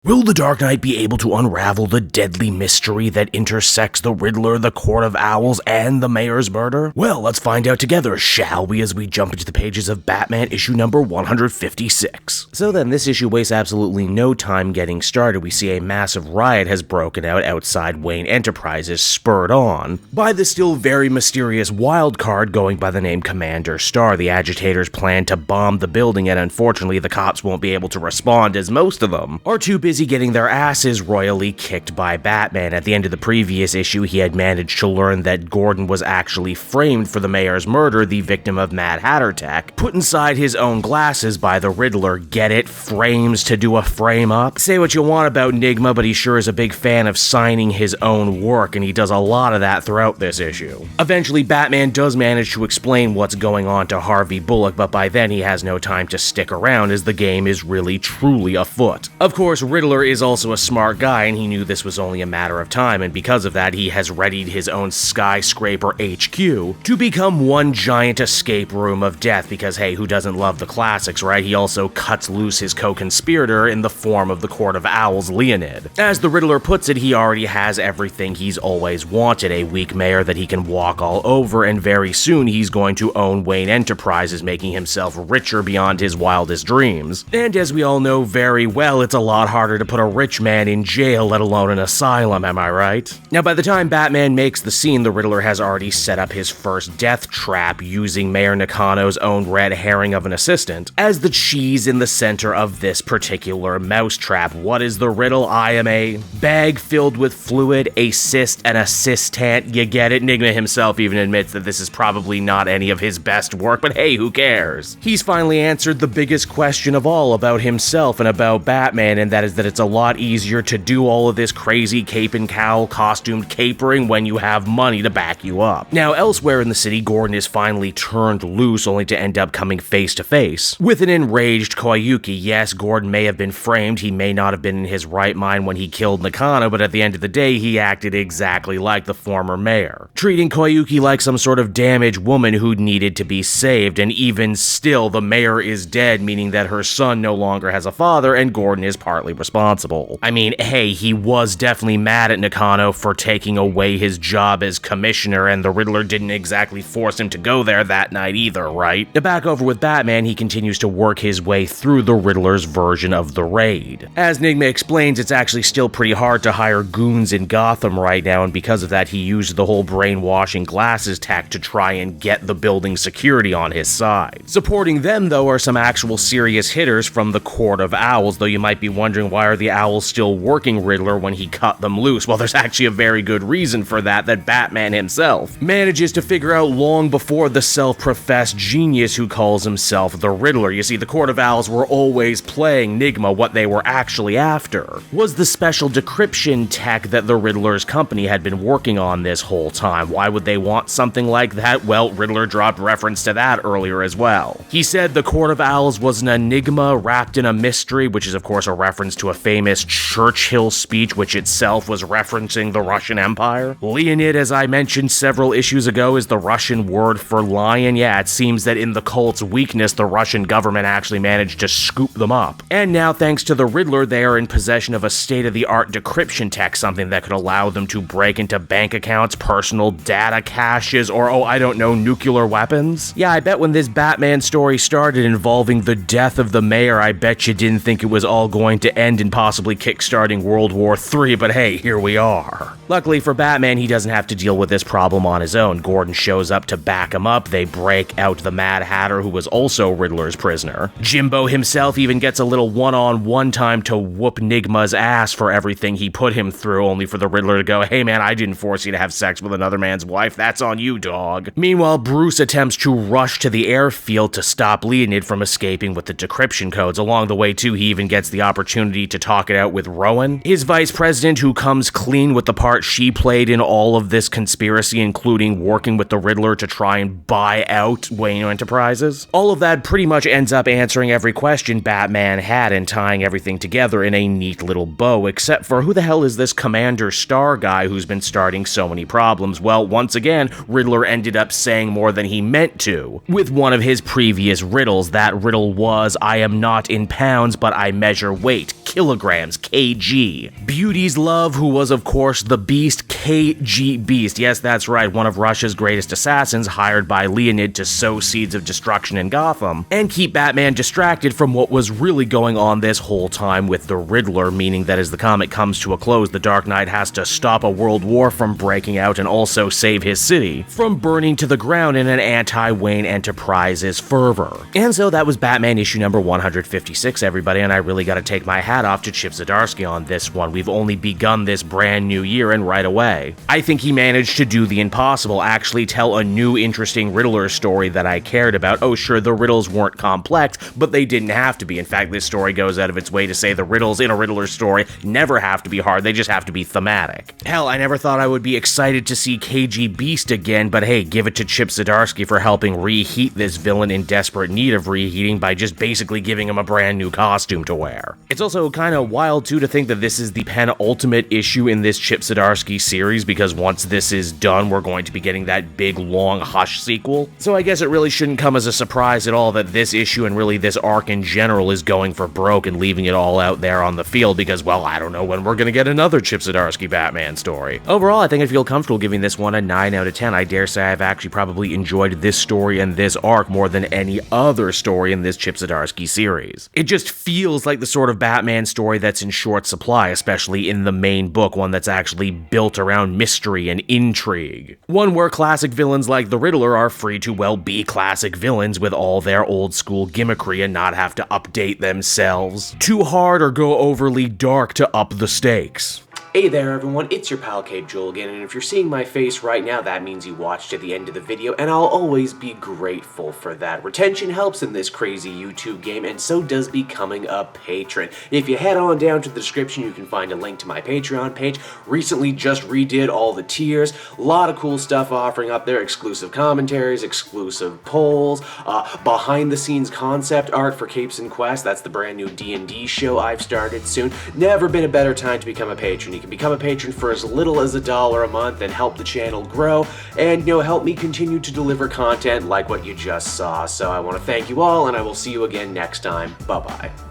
Will the Dark Knight be able to unravel the deadly mystery that intersects the Riddler, the Court of Owls, and the Mayor's murder? Well, let's find out together, shall we, as we jump into the pages of Batman issue number 156. So then, this issue wastes absolutely no time getting started. We see a massive riot has broken out outside Wayne Enterprises, spurred on by the still very mysterious wild card going by the name Commander Starr. The agitators plan to bomb the building, and unfortunately the cops won't be able to respond, as most of them are too busy getting their asses royally kicked by Batman. At the end of the previous issue, he had managed to learn that Gordon was actually framed for the mayor's murder, the victim of Mad Hatter tech, put inside his own glasses by the Riddler. Get it? Frames to do a frame-up? Say what you want about Nygma, but he sure is a big fan of signing his own work, and he does a lot of that throughout this issue. Eventually, Batman does manage to explain what's going on to Harvey Bullock, but by then he has no time to stick around, as the game is really truly afoot. Of course, Riddler is also a smart guy, and he knew this was only a matter of time, and because of that, he has readied his own skyscraper HQ to become one giant escape room of death, because hey, who doesn't love the classics, right? He also cuts loose his co-conspirator in the form of the Court of Owls, Leonid. As the Riddler puts it, he already has everything he's always wanted, a weak mayor that he can walk all over, and very soon he's going to own Wayne Enterprises, making himself richer beyond his wildest dreams. And as we all know very well, it's a lot harder to put a rich man in jail, let alone an asylum, am I right? Now, by the time Batman makes the scene, the Riddler has already set up his first death trap using Mayor Nakano's own red herring of an assistant as the cheese in the center of this particular mousetrap. What is the riddle? I am a bag filled with fluid, a cyst, and assistant. You get it? Nygma himself even admits that this is probably not any of his best work, but hey, who cares? He's finally answered the biggest question of all about himself and about Batman, and that is that it's a lot easier to do all of this crazy cape and cowl costumed capering when you have money to back you up. Now, elsewhere in the city, Gordon is finally turned loose, only to end up coming face to face with an enraged Koyuki. Yes, Gordon may have been framed, he may not have been in his right mind when he killed Nakano, but at the end of the day, he acted exactly like the former mayor, treating Koyuki like some sort of damaged woman who needed to be saved, and even still, the mayor is dead, meaning that her son no longer has a father, and Gordon is partly responsible. I mean, hey, he was definitely mad at Nakano for taking away his job as commissioner, and the Riddler didn't exactly force him to go there that night either, right? Now, back over with Batman, he continues to work his way through the Riddler's version of the raid. As Nygma explains, it's actually still pretty hard to hire goons in Gotham right now, and because of that, he used the whole brainwashing glasses tack to try and get the building's security on his side. Supporting them, though, are some actual serious hitters from the Court of Owls, though you might be wondering, why are the Owls still working Riddler when he cut them loose? Well, there's actually a very good reason for that Batman himself manages to figure out long before the self-professed genius who calls himself the Riddler. You see, the Court of Owls were always playing Nygma. What they were actually after was the special decryption tech that the Riddler's company had been working on this whole time. Why would they want something like that? Well, Riddler dropped reference to that earlier as well. He said the Court of Owls was an enigma wrapped in a mystery, which is of course a reference to a famous Churchill speech, which itself was referencing the Russian Empire. Leonid, as I mentioned several issues ago, is the Russian word for lion. Yeah, it seems that in the cult's weakness, the Russian government actually managed to scoop them up. And now, thanks to the Riddler, they are in possession of a state-of-the-art decryption tech, something that could allow them to break into bank accounts, personal data caches, or, oh, I don't know, nuclear weapons? Yeah, I bet when this Batman story started involving the death of the mayor, I bet you didn't think it was all going to end in possibly kickstarting World War III, but hey, here we are. Luckily for Batman, he doesn't have to deal with this problem on his own. Gordon shows up to back him up. They break out the Mad Hatter, who was also Riddler's prisoner. Jimbo himself even gets a little one-on-one time to whoop Nygma's ass for everything he put him through, only for the Riddler to go, hey man, I didn't force you to have sex with another man's wife, that's on you, dog. Meanwhile, Bruce attempts to rush to the airfield to stop Leonid from escaping with the decryption codes. Along the way too, he even gets the opportunity to talk it out with Rowan, his vice president, who comes clean with the part she played in all of this conspiracy, including working with the Riddler to try and buy out Wayne Enterprises. All of that pretty much ends up answering every question Batman had and tying everything together in a neat little bow, except for who the hell is this Commander Starr guy who's been starting so many problems? Well, once again, Riddler ended up saying more than he meant to with one of his previous riddles. That riddle was, I am not in pounds, but I measure weight. kilograms, kg. Beauty's love, who was of course the Beast, KG Beast. Yes, that's right, one of Russia's greatest assassins, hired by Leonid to sow seeds of destruction in Gotham, and keep Batman distracted from what was really going on this whole time with the Riddler, meaning that as the comic comes to a close, the Dark Knight has to stop a world war from breaking out and also save his city from burning to the ground in an anti-Wayne Enterprises fervor. And so that was Batman issue number 156, everybody, and I really gotta take my hat off to Chip Zdarsky on this one. We've only begun this brand new year, and right away, I think he managed to do the impossible, actually tell a new interesting Riddler story that I cared about. Oh sure, the riddles weren't complex, but they didn't have to be. In fact, this story goes out of its way to say the riddles in a Riddler story never have to be hard, they just have to be thematic. Hell, I never thought I would be excited to see KG Beast again, but hey, give it to Chip Zdarsky for helping reheat this villain in desperate need of reheating by just basically giving him a brand new costume to wear. It's also kind of wild too to think that this is the penultimate issue in this Chip Zdarsky series, because once this is done, we're going to be getting that big long Hush sequel. So I guess it really shouldn't come as a surprise at all that this issue and really this arc in general is going for broke and leaving it all out there on the field because, well, I don't know when we're gonna get another Chip Zdarsky Batman story. Overall, I think I feel comfortable giving this one a 9 out of 10. I dare say I've actually probably enjoyed this story and this arc more than any other story in this Chip Zdarsky series. It just feels like the sort of Batman story that's in short supply, especially in the main book, one that's actually built around mystery and intrigue. One where classic villains like the Riddler are free to, well, be classic villains with all their old school gimmickry and not have to update themselves too hard or go overly dark to up the stakes. Hey there everyone, it's your pal Cape Joel again, and if you're seeing my face right now, that means you watched to the end of the video, and I'll always be grateful for that. Retention helps in this crazy YouTube game, and so does becoming a patron. If you head on down to the description, you can find a link to my Patreon page. Recently just redid all the tiers, a lot of cool stuff offering up there, exclusive commentaries, exclusive polls, behind the scenes concept art for Capes and Quest, that's the brand new D&D show I've started soon. Never been a better time to become a patron. You can become a patron for as little as $1 a month and help the channel grow and, help me continue to deliver content like what you just saw. So I want to thank you all, and I will see you again next time. Bye-bye.